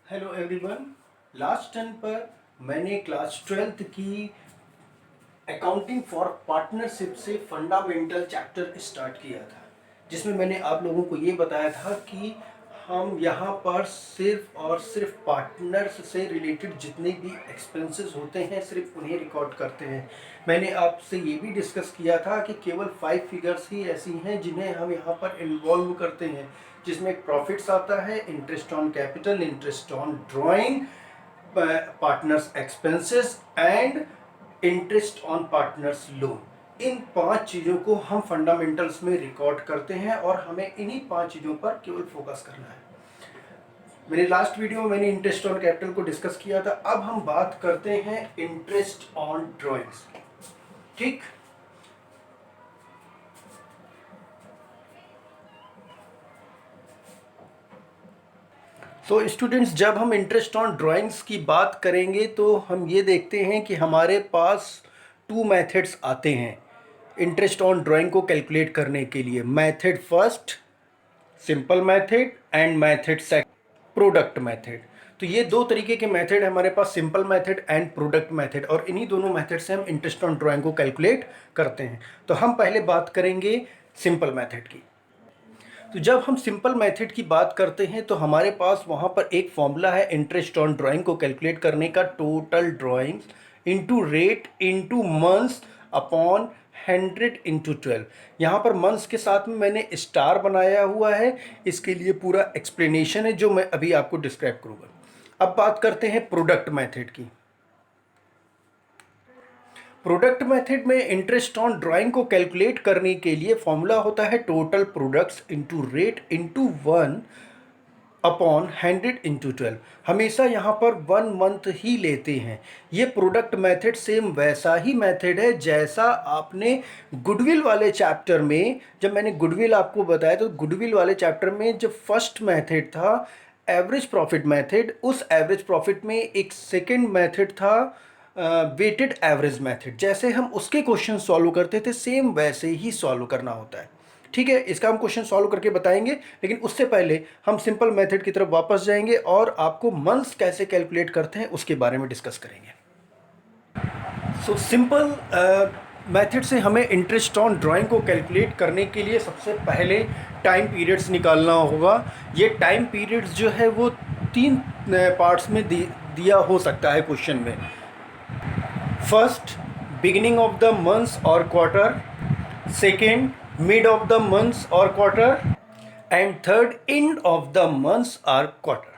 Hello everyone. Last turn पर मैंने class 12th की अकाउंटिंग फॉर पार्टनरशिप से फंडामेंटल चैप्टर स्टार्ट किया था, जिसमें मैंने आप लोगों को ये बताया था कि हम यहाँ पर सिर्फ और सिर्फ पार्टनर्स से रिलेटेड जितने भी एक्सपेंसेस होते हैं सिर्फ उन्हें रिकॉर्ड करते हैं। मैंने आपसे ये भी डिस्कस किया था कि केवल 5 फिगर्स ही ऐसी हैं जिन्हें हम यहाँ पर इन्वॉल्व करते हैं, जिसमें प्रॉफिट्स आता है, interest on capital, interest on drawing, partners expenses and interest on partners loan. इन 5 चीज़ों को हम फंडामेंटल्स में रिकॉर्ड करते हैं और हमें इन्हीं 5 चीज़ों पर केवल फोकस करना है। मेरे लास्ट वीडियो में मैंने इंटरेस्ट ऑन कैपिटल को डिस्कस किया था। अब हम बात करते हैं इंटरेस्ट ऑन ड्राइंग्स। ठीक, तो स्टूडेंट्स, जब हम इंटरेस्ट ऑन ड्राइंग्स की बात करेंगे तो हम ये देखते हैं कि हमारे पास 2 मेथड्स आते हैं इंटरेस्ट ऑन ड्राइंग को कैलकुलेट करने के लिए। Method first simple method and method second product method. तो ये 2 तरीके के मेथड हमारे पास, simple method and product method, और इन्हीं दोनों मेथड से हम इंटरेस्ट ऑन ड्राइंग को कैलकुलेट करते हैं। तो हम पहले बात करेंगे सिंपल मेथड की। तो जब हम सिंपल मेथड की बात करते हैं तो हमारे पास वहाँ पर एक फॉर्मूला है इंटरेस्ट ऑन ड्राइंग को कैलकुलेट करने का, total drawings into rate into months upon 100 into 12। यहाँ पर मंथ्स के साथ में मैंने स्टार बनाया हुआ है, इसके लिए पूरा एक्सप्लेनेशन है जो मैं अभी आपको डिस्क्राइब करूँगा। अब बात करते हैं प्रोडक्ट मेथड की। प्रोडक्ट मेथड में इंटरेस्ट ऑन ड्राइंग को कैलकुलेट करने के लिए फॉर्मूला होता है total products into rate into 1 upon 100 into 12। हमेशा यहाँ पर 1 मंथ ही लेते हैं। ये प्रोडक्ट मेथड सेम वैसा ही मेथड है जैसा आपने गुडविल वाले चैप्टर में, जब मैंने गुडविल आपको बताया तो गुडविल वाले चैप्टर में जो फर्स्ट मेथड था एवरेज प्रॉफिट मेथड, उस एवरेज प्रॉफिट में एक सेकेंड मेथड था वेटेड एवरेज मेथड। जैसे हम उसके क्वेश्चन सॉल्व करते थे सेम वैसे ही सॉल्व करना होता है। ठीक है, इसका हम क्वेश्चन सॉल्व करके बताएंगे, लेकिन उससे पहले हम सिंपल मेथड की तरफ वापस जाएंगे और आपको मंथ्स कैसे कैलकुलेट करते हैं उसके बारे में डिस्कस करेंगे। सो सिंपल मेथड से हमें इंटरेस्ट ऑन ड्राइंग को कैलकुलेट करने के लिए सबसे पहले टाइम पीरियड्स निकालना होगा। ये टाइम पीरियड्स जो है वो 3 पार्ट्स में दिया हो सकता है क्वेश्चन में। First, beginning of the months और quarter, second mid of the months और quarter, and third end of the months और क्वार्टर।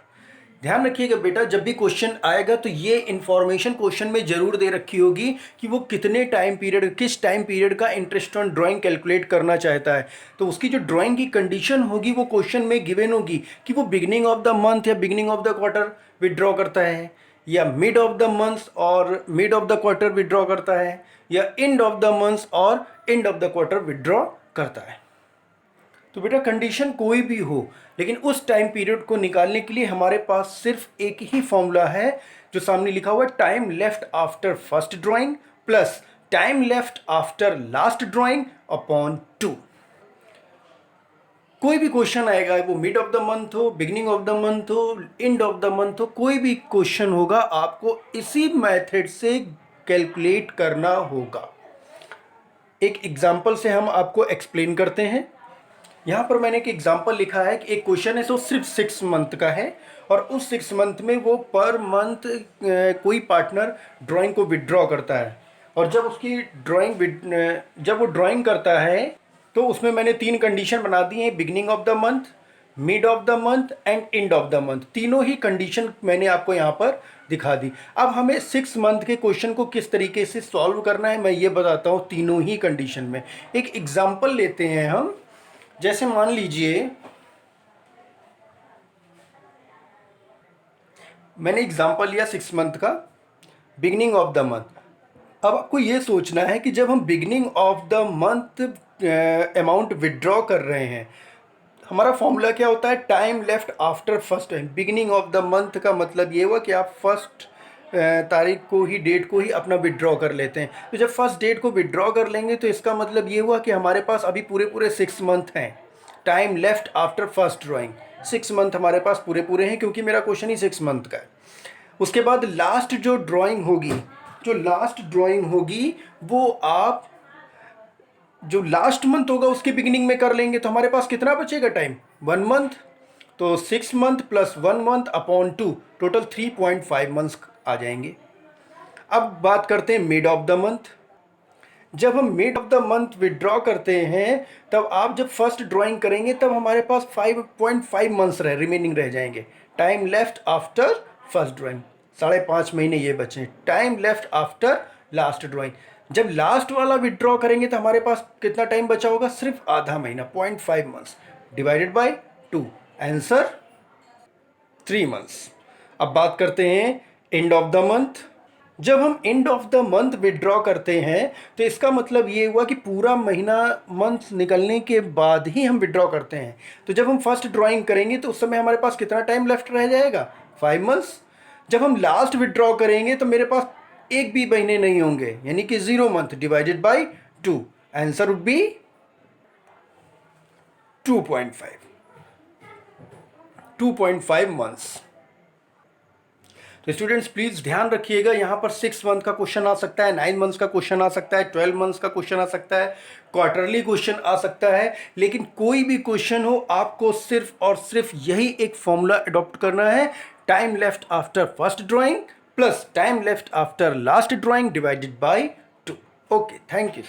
ध्यान रखिएगा बेटा, जब भी क्वेश्चन आएगा तो ये इन्फॉर्मेशन क्वेश्चन में जरूर दे रखी होगी कि वो कितने टाइम पीरियड, किस टाइम पीरियड का इंटरेस्ट ऑन ड्राइंग कैलकुलेट करना चाहता है। तो उसकी जो ड्राइंग की कंडीशन होगी वो क्वेश्चन में गिवन होगी कि वो बिगिनिंग ऑफ द मंथ या beginning of the quarter withdraw करता है, या मिड ऑफ द मंथ और mid of the quarter withdraw करता है, या एंड ऑफ द मंथ और and of the quarter withdraw करता है। तो बेटा कंडीशन कोई भी हो, लेकिन उस टाइम पीरियड को निकालने के लिए हमारे पास सिर्फ एक ही फॉर्मूला है जो सामने लिखा हुआ है, time left after first drawing plus time left after last drawing upon 2। कोई भी क्वेश्चन आएगा, वो मिड ऑफ द मंथ हो, बिगिनिंग ऑफ द मंथ हो, एंड ऑफ द मंथ हो, कोई भी क्वेश्चन होगा आपको इसी मेथड से कैलकुलेट करना होगा। एक एग्जांपल से हम आपको एक्सप्लेन करते हैं। यहाँ पर मैंने एक एग्जांपल लिखा है कि एक क्वेश्चन है जो सिर्फ 6 मंथ का है, और उस 6 मंथ में वो पर मंथ कोई पार्टनर ड्राइंग को विड्रॉ करता है, और जब उसकी जब वो ड्राइंग करता है तो उसमें मैंने 3 कंडीशन बना दी हैं, beginning of the month, mid of the month and and of the month. तीनों ही कंडीशन मैंने आपको यहाँ पर दिखा दी। अब हमें 6 मंथ के क्वेश्चन को किस तरीके से सॉल्व करना है मैं ये बताता हूँ तीनों ही कंडीशन में। एक एग्जाम्पल लेते हैं हम। जैसे मान लीजिए मैंने एग्जांपल लिया 6 मंथ का, बिगिनिंग ऑफ द मंथ। अब आपको ये सोचना है कि जब हम beginning of the month amount withdraw कर रहे हैं, हमारा फॉर्मूला क्या होता है, time left after first time. Beginning of the month का मतलब ये हुआ कि आप फर्स्ट तारीख को ही, डेट को ही अपना विड्रॉ कर लेते हैं। तो जब फर्स्ट डेट को विड्रॉ कर लेंगे तो इसका मतलब ये हुआ कि हमारे पास अभी पूरे 6 मंथ हैं। Time left after first drawing 6 month हमारे पास पूरे पूरे हैं क्योंकि मेरा क्वेश्चन ही 6 मंथ का है। उसके बाद लास्ट जो लास्ट ड्राइंग होगी वो आप जो लास्ट मंथ होगा उसके बिगिनिंग में कर लेंगे। तो हमारे पास कितना बचेगा टाइम, 1 मंथ। तो 6 month plus 1 month upon 2, total 3.5 months आ जाएंगे। अब बात करते हैं मिड ऑफ द मंथ। जब हम mid of the month withdraw करते हैं तब आप जब फर्स्ट ड्राइंग करेंगे तब हमारे पास 5.5 मंथ्स रिमेनिंग रह जाएंगे। Time left after first drawing, 5.5 महीने ये बचे। Time left after last drawing, जब लास्ट वाला विड्रॉ करेंगे तो हमारे पास कितना टाइम बचा होगा, सिर्फ आधा महीना, 0.5 months divided by 2, answer 3 months. अब बात करते हैं एंड ऑफ द मंथ। जब हम and of the month withdraw करते हैं तो इसका मतलब ये हुआ कि पूरा महीना मंथ निकलने के बाद ही हम विड्रॉ करते हैं। तो जब हम फर्स्ट ड्राइंग करेंगे तो उस समय हमारे पास कितना टाइम लेफ्ट रह जाएगा, 5 मंथ्स। जब हम लास्ट विड्रॉ करेंगे तो मेरे पास एक भी महीने नहीं होंगे, यानी कि 0 month divided by 2, answer would be 2.5 months. तो स्टूडेंट्स प्लीज़ ध्यान रखिएगा, यहाँ पर 6 मंथ का क्वेश्चन आ सकता है, 9 मंथ्स का क्वेश्चन आ सकता है, 12 मंथ्स का क्वेश्चन आ सकता है, क्वार्टरली क्वेश्चन आ सकता है। लेकिन कोई भी क्वेश्चन हो आपको सिर्फ और सिर्फ यही एक फॉर्मूला अडॉप्ट करना है, time left after first drawing plus time left after last drawing divided by 2। Okay, thank you.